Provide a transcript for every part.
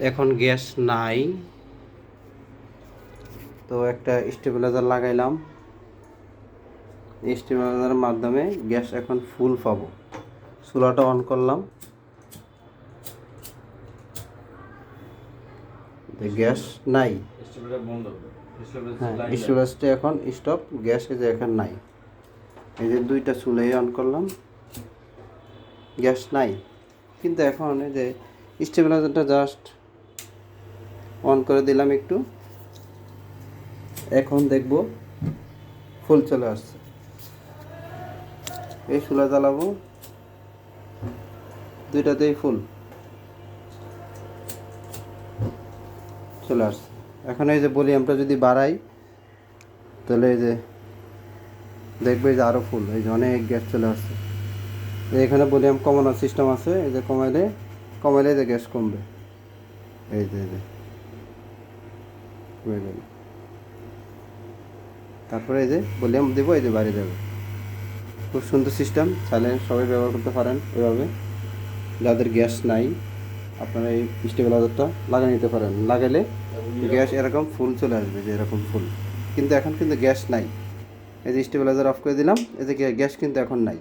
এখন গ্যাস নাই, তো একটা স্টেবিলাইজার লাগাইলাম। এই স্টেবিলাইজারের মাধ্যমে গ্যাস এখন ফুল পাবো। চুলাটা অন করলাম, গ্যাস নাই। হ্যাঁ, স্টেবিলাইজারটা এখন স্টপ, গ্যাস এই যে এখন নাই। এই যে দুইটা চুলাই অন করলাম, গ্যাস নাই। কিন্তু এখন এই যে স্টেবিলাইজারটা জাস্ট অন করে দিলাম একটু, এখন দেখব ফুল চলে আসছে। এই চুলা জ্বালাবো, দুইটাতেই ফুল চলে আসছে। এখন এই যে ভলিউমটা যদি বাড়াই, তাহলে এই যে দেখবে যে আরও ফুল, এই যে অনেক গ্যাস চলে আসছে। এখানে ভলিউম কমানোর সিস্টেম আছে, এই যে কমাইলে যে গ্যাস কমবে। এই যে কমে গেল। তারপরে এই যে ভলিউম দেবো, এই যে বাড়িয়ে যাবে। খুব সুন্দর সিস্টেম, চাইলে সবাই ব্যবহার করতে পারেন এভাবে। যাদের গ্যাস নাই, আপনারা এই স্টেবিলাইজারটা লাগিয়ে নিতে পারেন। লাগালে গ্যাস এরকম ফুল চলে আসবে, যে এরকম ফুল। কিন্তু এখন কিন্তু গ্যাস নাই। এই যে স্টেবিলাইজার অফ করে দিলাম, এই যে গ্যাস কিন্তু এখন নাই।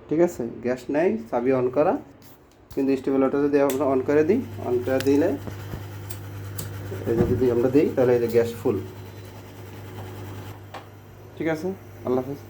ঠিক আছে, গ্যাস নাই, চাবি অন করা। কিন্তু স্টেবিলাইজারটা যদি আমরা অন করে দিই, অন করে দিলে এই যে যদি আমরা দিই, তাহলে এই যে গ্যাস ফুল। ঠিক আছে, আল্লাহ হাফেজ।